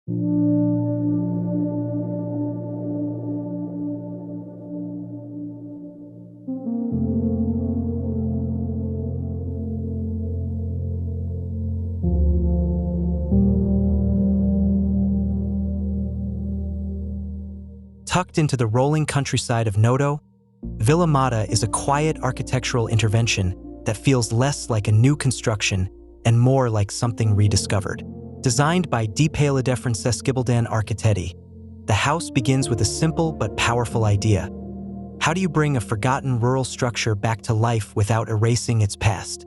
Tucked into the rolling countryside of Noto, Villa Modda is a quiet architectural intervention that feels less like a new construction and more like something rediscovered. Designed by depaolidefranceschibaldan architetti, the house begins with a simple but powerful idea. How do you bring a forgotten rural structure back to life without erasing its past?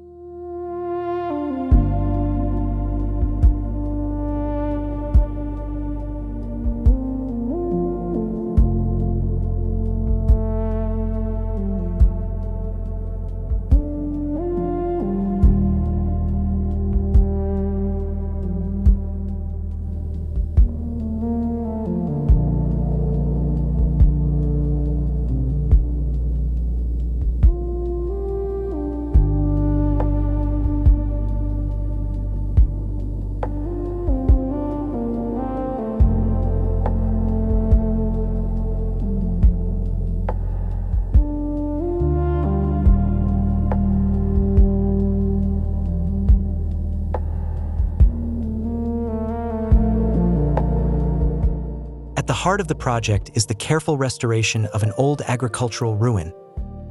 At the heart of the project is the careful restoration of an old agricultural ruin,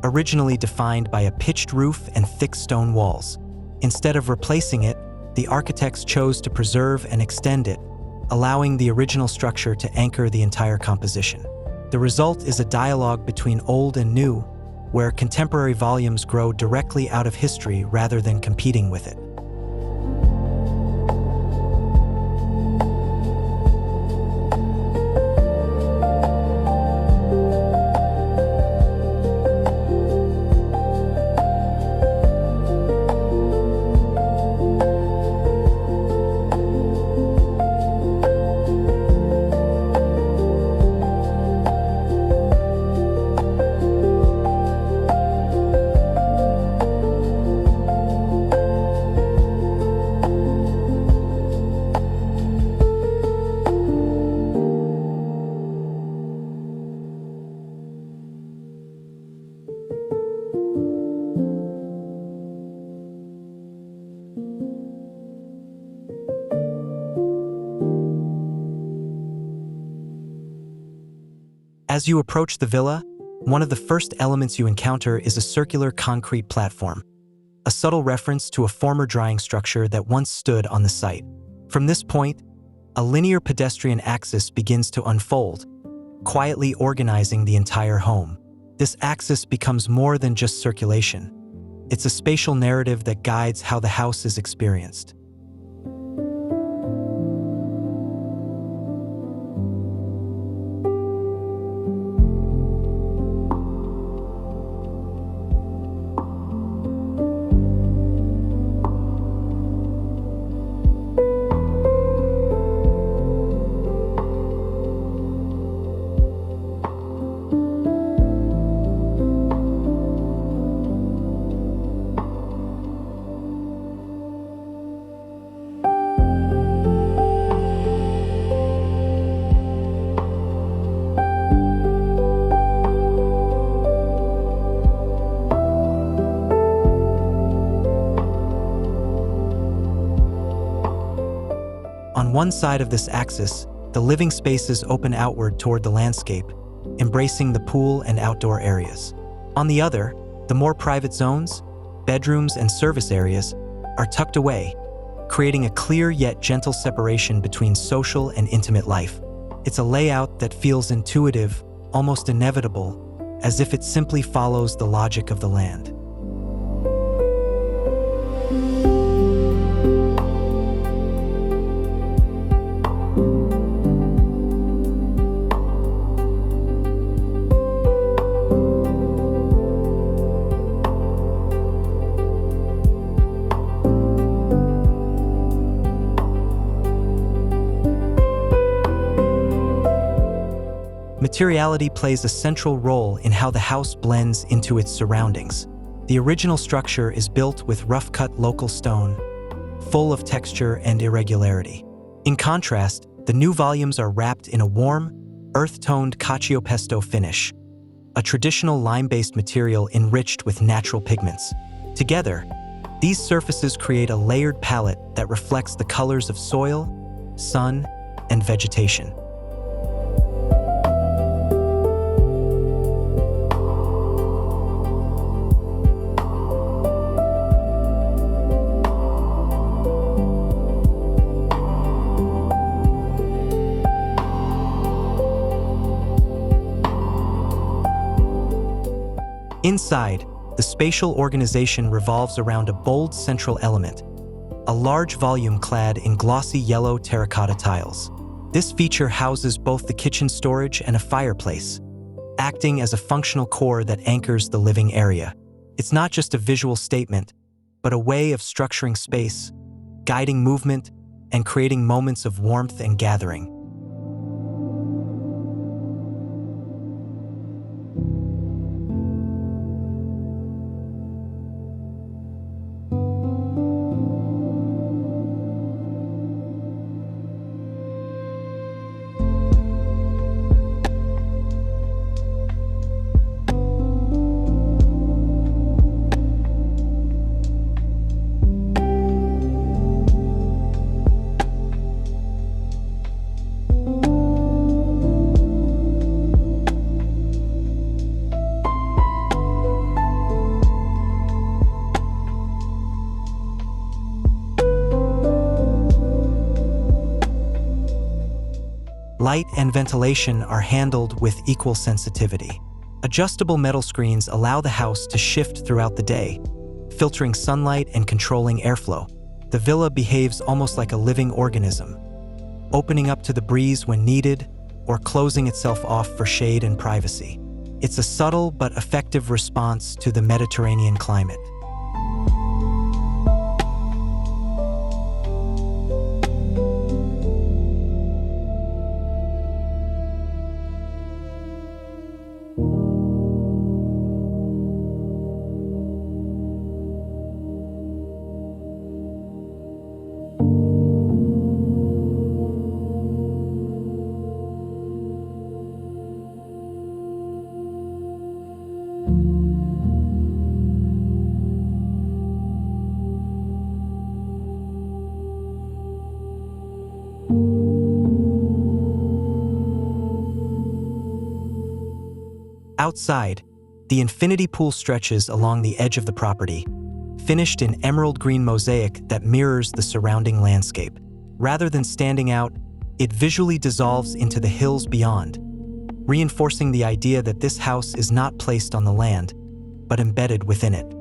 originally defined by a pitched roof and thick stone walls. Instead of replacing it, the architects chose to preserve and extend it, allowing the original structure to anchor the entire composition. The result is a dialogue between old and new, where contemporary volumes grow directly out of history rather than competing with it. As you approach the villa, one of the first elements you encounter is a circular concrete platform, a subtle reference to a former drying structure that once stood on the site. From this point, a linear pedestrian axis begins to unfold, quietly organizing the entire home. This axis becomes more than just circulation. It's a spatial narrative that guides how the house is experienced. On one side of this axis, the living spaces open outward toward the landscape, embracing the pool and outdoor areas. On the other, the more private zones, bedrooms and service areas, are tucked away, creating a clear yet gentle separation between social and intimate life. It's a layout that feels intuitive, almost inevitable, as if it simply follows the logic of the land. Materiality plays a central role in how the house blends into its surroundings. The original structure is built with rough-cut local stone, full of texture and irregularity. In contrast, The new volumes are wrapped in a warm, earth-toned cocciopesto finish, a traditional lime-based material enriched with natural pigments. Together, these surfaces create a layered palette that reflects the colors of soil, sun, and vegetation. Inside, the spatial organization revolves around a bold central element, a large volume clad in glossy yellow terracotta tiles. This feature houses both the kitchen storage and a fireplace, acting as a functional core that anchors the living area. It's not just a visual statement, but a way of structuring space, guiding movement, and creating moments of warmth and gathering. Light and ventilation are handled with equal sensitivity. Adjustable metal screens allow the house to shift throughout the day, filtering sunlight and controlling airflow. The villa behaves almost like a living organism, opening up to the breeze when needed or closing itself off for shade and privacy. It's a subtle but effective response to the Mediterranean climate. Outside, the infinity pool stretches along the edge of the property, finished in emerald green mosaic that mirrors the surrounding landscape. Rather than standing out, it visually dissolves into the hills beyond, reinforcing the idea that this house is not placed on the land, but embedded within it.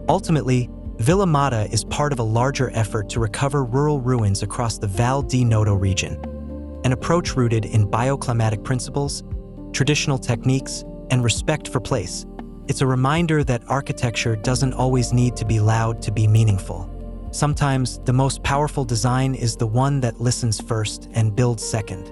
Ultimately, Villa Modda is part of a larger effort to recover rural ruins across the Val di Noto region, an approach rooted in bioclimatic principles, traditional techniques, and respect for place. It's a reminder that architecture doesn't always need to be loud to be meaningful. Sometimes the most powerful design is the one that listens first and builds second.